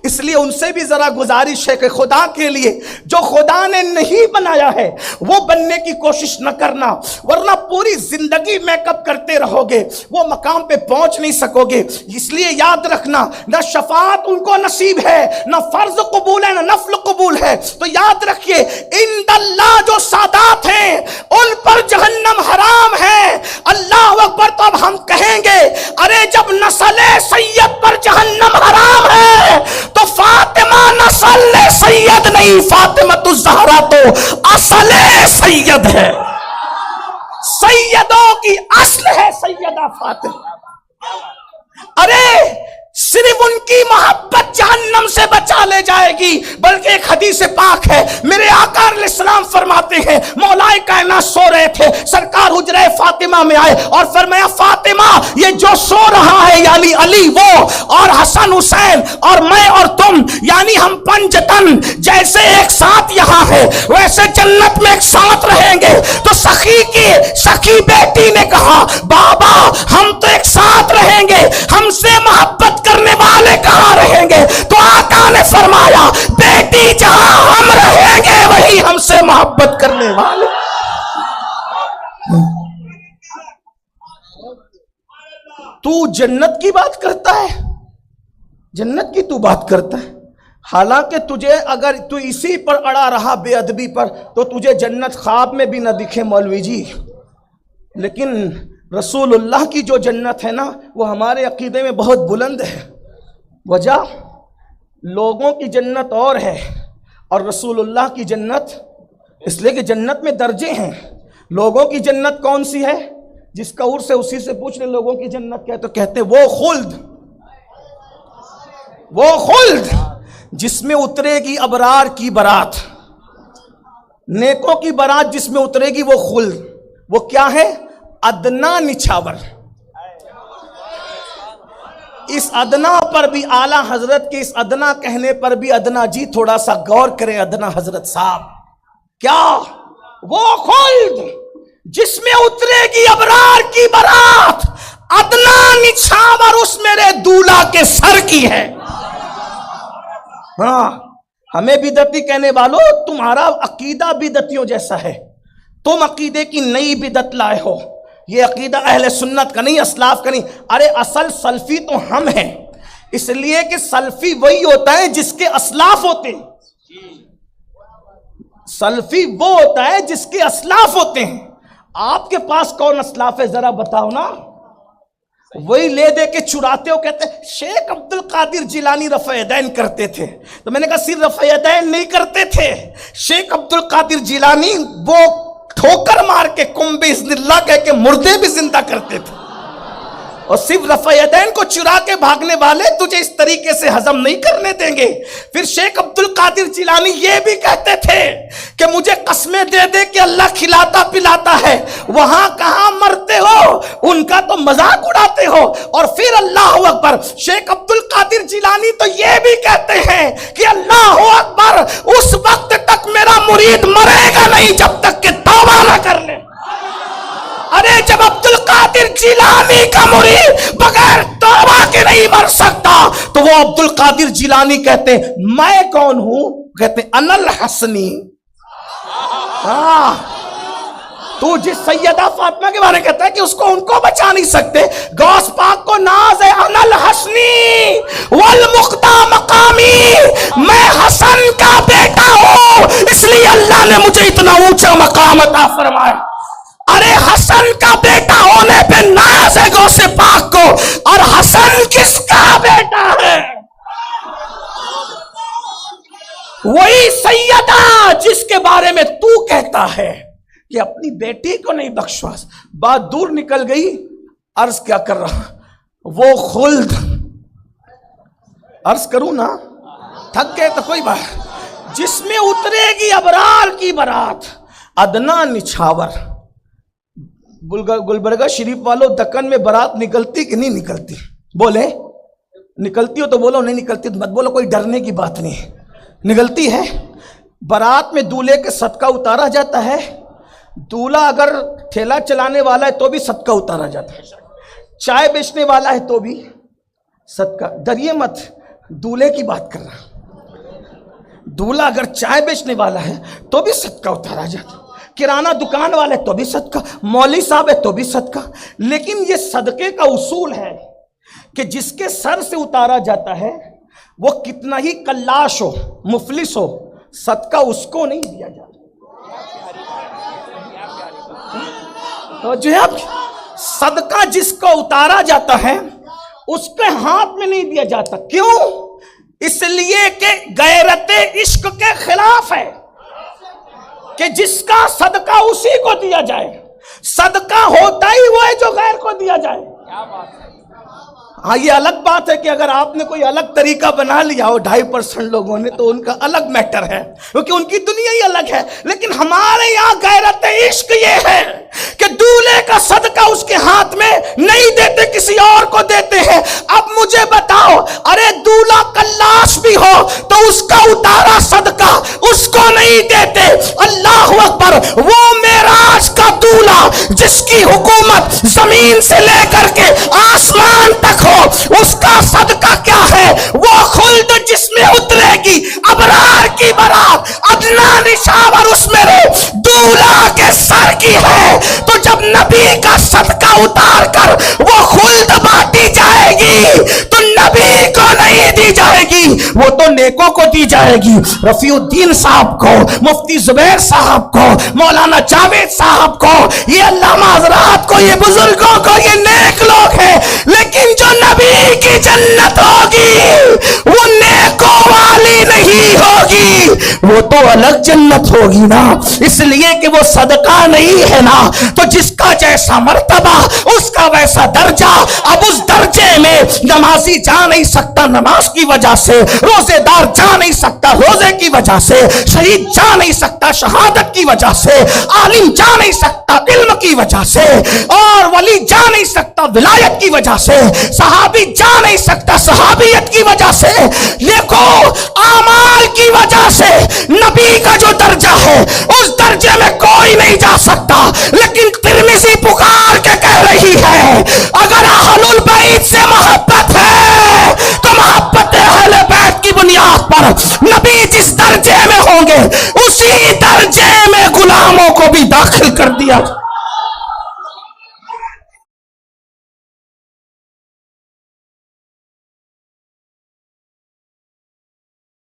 اس لیے ان سے بھی ذرا گزارش ہے کہ خدا کے لیے جو خدا نے نہیں بنایا ہے وہ بننے کی کوشش نہ کرنا، ورنہ پوری زندگی میک اپ کرتے رہو گے، وہ مقام پہ پہنچ نہیں سکو گے۔ اس لیے یاد رکھنا، نہ شفاعت ان کو نصیب ہے، نہ فرض قبول ہے، نہ نفل قبول ہے۔ تو یاد رکھیے عند اللہ جو سادات ہیں ان پر جہنم حرام ہے۔ اللہ اکبر۔ تو اب ہم کہیں گے ارے جب نسل سید پر جہنم حرام ہے تو فاطمہ نسل سید نہیں، فاطمۃ الزہرا تو اصل سید ہے، سیدوں کی اصل ہے سیدہ فاطمہ۔ ارے صرف ان کی محبت جہنم سے بچا لے جائے گی، بلکہ ایک حدیث پاک ہے، میرے آقا علیہ السلام فرماتے ہیں مولا کائنات سو رہے تھے، سرکار حجرہ فاطمہ میں آئے اور فرمایا فاطمہ یہ جو سو رہا ہے یعنی علی وہ اور حسن حسین اور میں اور تم یعنی ہم پنجتن جیسے ایک ساتھ یہاں ہے ویسے جنت میں ایک ساتھ رہیں گے۔ تو سخی بیٹی نے کہا بابا ہم تو ایک ساتھ رہیں گے، ہم سے محبت کرنے والے کہاں رہیں گے؟ تو آقا نے فرمایا بیٹی جہاں ہم رہیں گے وہی ہم سے محبت کرنے والے۔ تو جنت کی بات کرتا ہے، جنت کی تو بات کرتا ہے، حالانکہ تجھے اگر تو اسی پر اڑا رہا بے ادبی پر تو تجھے جنت خواب میں بھی نہ دکھے مولوی جی۔ لیکن رسول اللہ کی جو جنت ہے نا وہ ہمارے عقیدے میں بہت بلند ہے۔ وجہ لوگوں کی جنت اور ہے اور رسول اللہ کی جنت، اس لیے کہ جنت میں درجے ہیں۔ لوگوں کی جنت کون سی ہے؟ جس کا عرص ہے اسی سے پوچھ لیں لوگوں کی جنت کیا ہے، تو کہتے وہ خلد جس میں اترے گی ابرار کی برات، نیکوں کی برات جس میں اترے گی وہ خلد۔ وہ کیا ہے؟ ادنا نچھاور۔ اس ادنا پر بھی اعلیٰ حضرت کے اس ادنا کہنے پر بھی ادنا جی تھوڑا سا غور کریں ادنا حضرت صاحب، کیا وہ خلد جس میں اترے گی ابرار کی برات، ادنا نچھاور اس میرے دولہا کے سر کی ہے۔ ہاں ہمیں بدعتی کہنے والوں تمہارا عقیدہ بدعتیوں جیسا ہے، تم عقیدے کی نئی بدعت لائے ہو، یہ عقیدہ اہل سنت کا نہیں، اسلاف کا نہیں۔ ارے اصل سلفی تو ہم ہیں، اس لیے کہ سلفی وہی ہوتا ہے جس کے اسلاف ہوتے ہیں، سلفی وہ ہوتا ہے جس کے اسلاف ہوتے ہیں۔ آپ کے پاس کون اسلاف ہے ذرا بتاؤ نا؟ وہی لے دے کے چراتے ہو، کہتے ہیں شیخ عبد القادر جیلانی رفع یدین کرتے تھے، تو میں نے کہا صرف رفع یدین نہیں کرتے تھے، شیخ عبد القادر جیلانی وہ ٹھوکر مار کے کم باذن اللہ کہہ کے مردے بھی زندہ کرتے تھے، اور صرف رفع یدین کو چرا کے بھاگنے والے تجھے اس طریقے سے ہضم نہیں کرنے دیں گے۔ پھر شیخ عبد القادر جیلانی یہ بھی کہتے تھے کہ مجھے قسمیں دے دے کہ اللہ کھلاتا پلاتا ہے، وہاں کہاں مرتے ہو، ان کا تو مذاق اڑاتے ہو۔ اور پھر اللہ اکبر، شیخ عبد القادر جیلانی تو یہ بھی کہتے ہیں کہ اللہ اکبر اس وقت تک میرا مرید مرے گا نہیں جب تک کہ توبہ نہ کر لے۔ ارے جب عبد القادر جیلانی کا مرید بغیر توبہ کے نہیں مر سکتا تو وہ عبد القادر جیلانی کہتے ہیں میں کون ہوں؟ کہتے ہیں انا الحسنی۔ تو جس سیدہ فاطمہ کے بارے میں کہتا ہے کہ اس کو ان کو بچا نہیں سکتے، غوث پاک کو ناز ہے انا الحسنی والمقتا مقامی، میں حسن کا بیٹا ہوں اس لیے اللہ نے مجھے اتنا اونچا مقام عطا فرمایا۔ ارے حسن کا بیٹا ہونے پہ ناز ہے غوث پاک کو، اور حسن کس کا بیٹا ہے؟ وہی سیدہ جس کے بارے میں تو کہتا ہے کہ اپنی بیٹی کو نہیں بخشواس۔ بات دور نکل گئی، عرض کیا کر رہا، وہ خلد عرض کروں نا، تھک گئے تو کوئی بات، جس میں اترے گی ابرار کی برات، ادنا نچھاور۔ گلبرگہ شریف والوں دکن میں برات نکلتی کہ نہیں نکلتی؟ بولے نکلتی ہو تو بولو، نہیں نکلتی تو مت بولو، کوئی ڈرنے کی بات نہیں ہے، نکلتی ہے۔ برات میں دولہے کے صدقہ اتارا جاتا ہے، دولہا اگر ٹھیلا چلانے والا ہے تو بھی صدقہ اتارا جاتا ہے، چائے بیچنے والا ہے تو بھی صدقہ۔ ڈریے مت، دولہے کی بات کر رہا ہوں. دولہا اگر چائے بیچنے والا ہے تو بھی صدقہ اتارا جاتا, کرانہ دکان والے تو بھی صدقہ, مولوی صاحب ہے تو بھی صدقہ. لیکن یہ صدقے کا اصول ہے کہ جس کے سر سے اتارا جاتا ہے وہ کتنا ہی کلاش ہو, مفلس ہو, صدقہ اس کو نہیں دیا جاتا. تو جو ہے صدقہ جس کو اتارا جاتا ہے اس کے ہاتھ میں نہیں دیا جاتا. کیوں؟ اس لیے کہ غیرت عشق کے خلاف ہے کہ جس کا صدقہ اسی کو دیا جائے. صدقہ ہوتا ہی وہ ہے جو غیر کو دیا جائے. ہاں یہ الگ بات ہے کہ اگر آپ نے کوئی الگ طریقہ بنا لیا ہو 2.5% لوگوں نے تو ان کا الگ میٹر ہے, کیونکہ ان کی دنیا ہی الگ ہے. لیکن ہمارے یہاں غیرت عشق یہ ہے کہ دولہے کا صدقہ اس کے ہاتھ میں نہیں دیتے, کسی اور کو دیتے ہیں. اب مجھے بتاؤ, ارے دولہا کلاش بھی ہو تو اس کا اتارا صدقہ اس کو نہیں دیتے. اللہ اکبر. وہ معراج کا دولہا جس کی حکومت زمین سے لے کر کے آسمان تک ہو, اس کا صدقہ کیا ہے؟ وہ خلد جس میں اترے گی ابرار کی برات, ادنا نشاور اس میرے دولہا کے سر کی ہے. تو جب نبی کا صدقہ اتار کر وہ خلد بانٹی جائے گی تو نبی کو نہیں دی جائے گی, وہ تو نیکوں کو دی جائے گی. رفیع الدین صاحب کو, مفتی زبیر صاحب کو, مولانا جاوید صاحب کو, یہ علامہ حضرات کو, یہ بزرگوں کو, یہ نیک لوگ ہیں. لیکن جو نبی کی جنت ہوگی وہ نیکوں والی نہیں ہوگی, وہ تو الگ جنت ہوگی نا. اس لیے کہ وہ صدقہ نہیں ہے نا, تو جس کا جیسا مرتبہ اس کا ویسا درجہ. اب اس درجے میں نمازی جا نہیں سکتا نماز کی وجہ سے, روزے دار جا نہیں سکتا روزے کی وجہ سے, شہید جا نہیں سکتا شہادت کی وجہ سے, عالم جا نہیں سکتا علم کی وجہ سے, اور ولی جا نہیں سکتا ولایت کی وجہ سے, صحابی جا نہیں سکتا صحابیت کی وجہ سے. دیکھو اعمال کی وجہ سے نبی کا جو درجہ ہے اس درجے میں کوئی نہیں جا سکتا. لیکن ترمذی پکار کے کہہ رہی ہے اگر اہل البیت سے محبت ہے تو محبت اہل بیت کی بنیاد پر نبی جس درجے میں ہوں گے اسی درجے میں غلاموں کو بھی داخل کر دیا.